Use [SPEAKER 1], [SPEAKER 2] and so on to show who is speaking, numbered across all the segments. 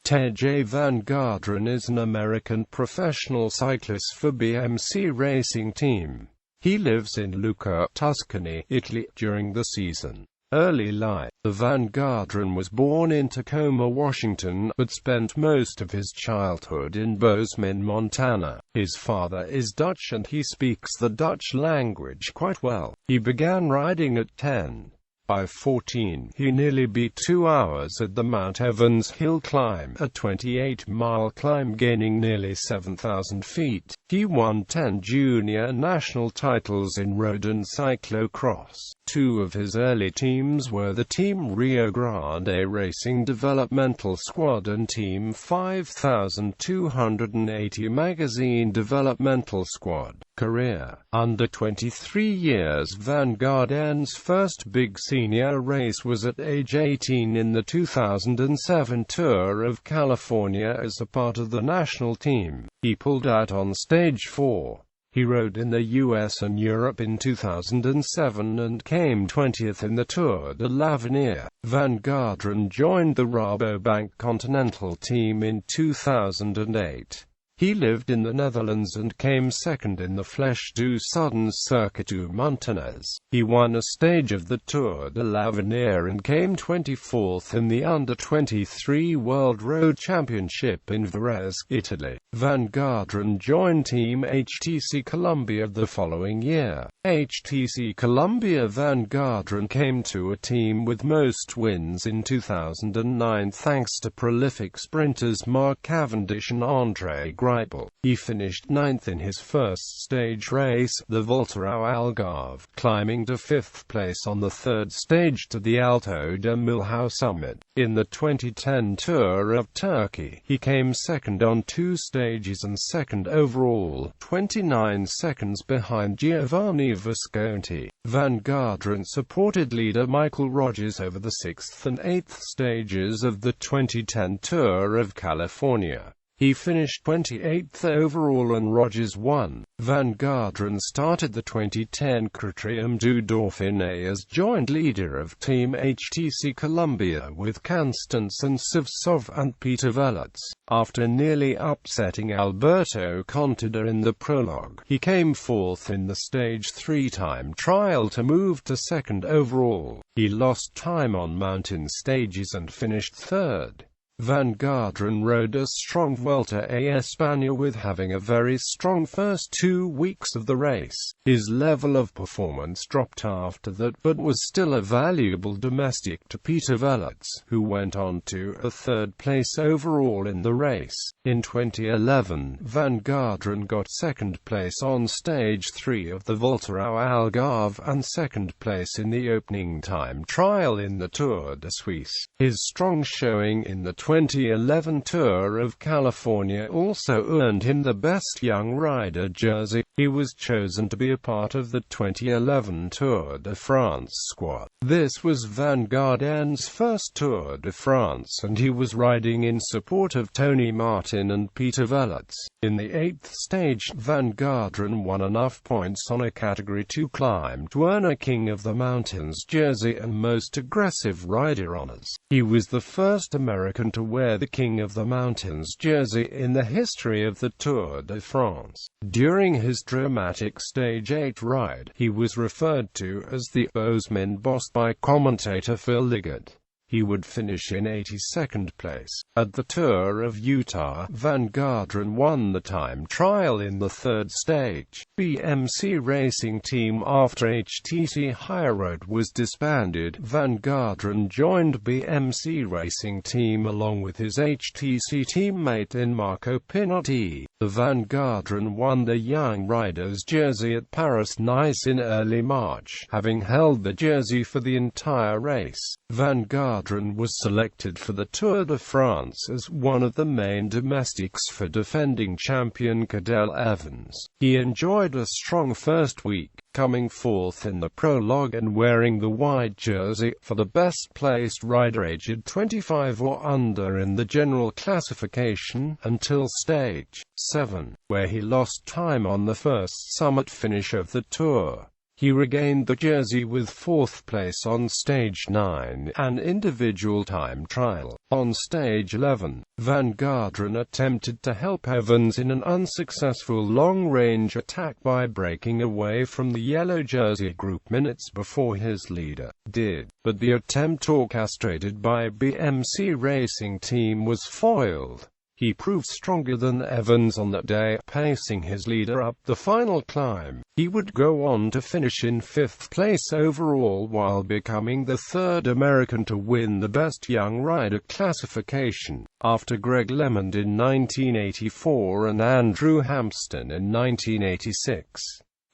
[SPEAKER 1] Tejay van Garderen is an American professional cyclist for BMC Racing Team. He lives in Lucca, Tuscany, Italy, during the season. Early life. Van Garderen was born in Tacoma, Washington, but spent most of his childhood in Bozeman, Montana. His father is Dutch and he speaks the Dutch language quite well. He began riding at 10. By 14, he nearly beat 2 hours at the Mount Evans Hill climb, a 28-mile climb gaining nearly 7,000 feet. He won 10 junior national titles in road and cyclocross. Two of his early teams were the Team Rio Grande Racing Developmental Squad and Team 5280 Magazine Developmental Squad. Career. Under 23 years. Van Garderen's first big senior race was at age 18 in the 2007 Tour of California as a part of the national team. He pulled out on stage 4. He rode in the US and Europe in 2007 and came 20th in the Tour de l'Avenir. Van Garderen joined the Rabobank Continental Team in 2008. He lived in the Netherlands and came second in the Flèche du Sudden Circuit du Montagnais. He won a stage of the Tour de l'Avenir and came 24th in the Under-23 World Road Championship in Varese, Italy. Van Garderen joined Team HTC Columbia the following year. HTC Columbia. Van Garderen came to a team with most wins in 2009 thanks to prolific sprinters Mark Cavendish and Andre Greipel. He finished 9th in his first stage race, the Volta ao Algarve, climbing to 5th place on the third stage to the Alto de Milhão summit. In the 2010 Tour of Turkey, he came second on 2 stages and second overall, 29 seconds behind Giovanni Visconti. Van Garderen supported leader Michael Rogers over the 6th and 8th stages of the 2010 Tour of California. He finished 28th overall and Rogers won. Van Garderen started the 2010 Criterium du Dauphiné as joint leader of Team HTC Columbia with Constance and Savsov and Peter Velets. After nearly upsetting Alberto Contador in the prologue, he came 4th in the Stage 3 time trial to move to 2nd overall. He lost time on mountain stages and finished 3rd. Van Garderen rode a strong Vuelta a España with having a very strong first 2 weeks of the race. His level of performance dropped after that but was still a valuable domestic to Peter Velets, who went on to a 3rd place overall in the race. In 2011, Van Garderen got 2nd place on stage 3 of the Volta ao Algarve and 2nd place in the opening time trial in the Tour de Suisse. His strong showing in the 2011 Tour of California also earned him the Best Young Rider jersey. He was chosen to be a part of the 2011 Tour de France squad. This was Van Garderen's first Tour de France and he was riding in support of Tony Martin and Peter Velets. In the 8th stage, Van Garderen won enough points on a Category 2 climb to earn a King of the Mountains jersey and Most Aggressive Rider honors. He was the first American to wear the King of the Mountains jersey in the history of the Tour de France. During his dramatic Stage 8 ride, he was referred to as the Bozeman Boss by commentator Phil Liggett. He would finish in 82nd place. At the Tour of Utah, Van Garderen won the time trial in the 3rd stage. BMC Racing Team. After HTC Higher Road was disbanded, Van Garderen joined BMC Racing Team along with his HTC teammate in Marco Pinotti. The Van Garderen won the Young Riders jersey at Paris-Nice in early March, having held the jersey for the entire race. Van Garderen was selected for the Tour de France as one of the main domestics for defending champion Cadel Evans. He enjoyed a strong first week, coming 4th in the prologue and wearing the white jersey for the best-placed rider aged 25 or under in the general classification, until stage 7, where he lost time on the first summit finish of the Tour. he regained the jersey with 4th place on Stage 9, an individual time trial. On Stage 11, Van Garderen attempted to help Evans in an unsuccessful long-range attack by breaking away from the yellow jersey group minutes before his leader did, but the attempt, orchestrated by BMC Racing Team, was foiled. He proved stronger than Evans on that day, pacing his leader up the final climb. He would go on to finish in 5th place overall, while becoming the 3rd American to win the Best Young Rider classification, after Greg LeMond in 1984 and Andrew Hampston in 1986.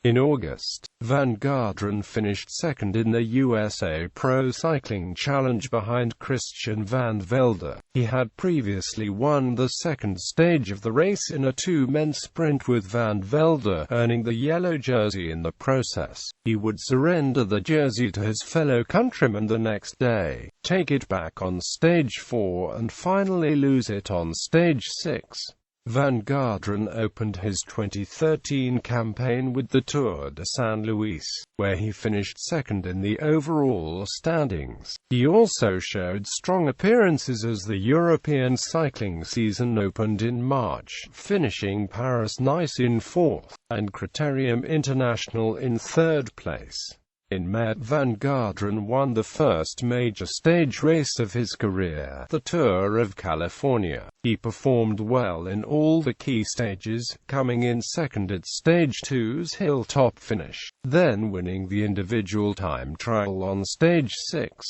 [SPEAKER 1] In August, Van Garderen finished 2nd in the USA Pro Cycling Challenge behind Christian Van Velde. He had previously won the 2nd stage of the race in a 2-men sprint with Van Velde earning the yellow jersey in the process. He would surrender the jersey to his fellow countryman the next day, take it back on Stage 4 and finally lose it on Stage 6. Van Garderen opened his 2013 campaign with the Tour de San Luis, where he finished 2nd in the overall standings. He also showed strong appearances as the European cycling season opened in March, finishing Paris-Nice in 4th, and Criterium International in 3rd place. In May, Van Garderen won the first major stage race of his career, the Tour of California. He performed well in all the key stages, coming in 2nd at Stage 2's hilltop finish, then winning the individual time trial on Stage 6.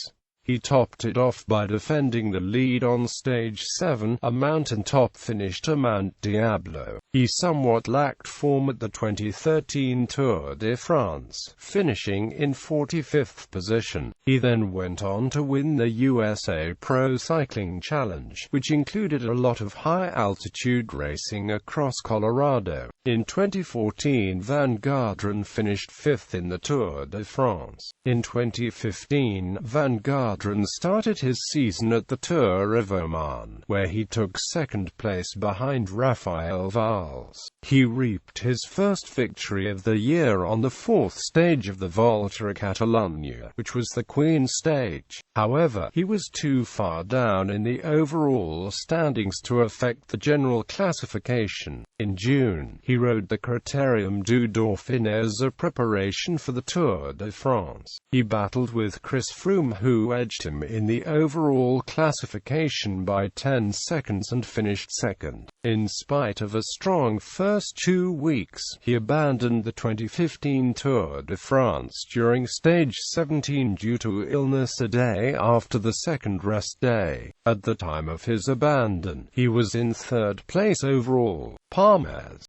[SPEAKER 1] He topped it off by defending the lead on Stage 7, a mountaintop finish to Mount Diablo. He somewhat lacked form at the 2013 Tour de France, finishing in 45th position. He then went on to win the USA Pro Cycling Challenge, which included a lot of high-altitude racing across Colorado. In 2014, Van Garderen finished 5th in the Tour de France. In 2015, Van Garderen started his season at the Tour of Oman, where he took 2nd place behind Rafael Valls. He reaped his first victory of the year on the 4th stage of the Volta a Catalunya, which was the Queen stage. However, he was too far down in the overall standings to affect the general classification. In June, he rode the Criterium du Dauphiné as a preparation for the Tour de France. He battled with Chris Froome, who edged him in the overall classification by 10 seconds and finished 2nd. In spite of a strong first 2 weeks, he abandoned the 2015 Tour de France during Stage 17 due to illness a day after the 2nd rest day. At the time of his abandon, he was in 3rd place overall. Palmares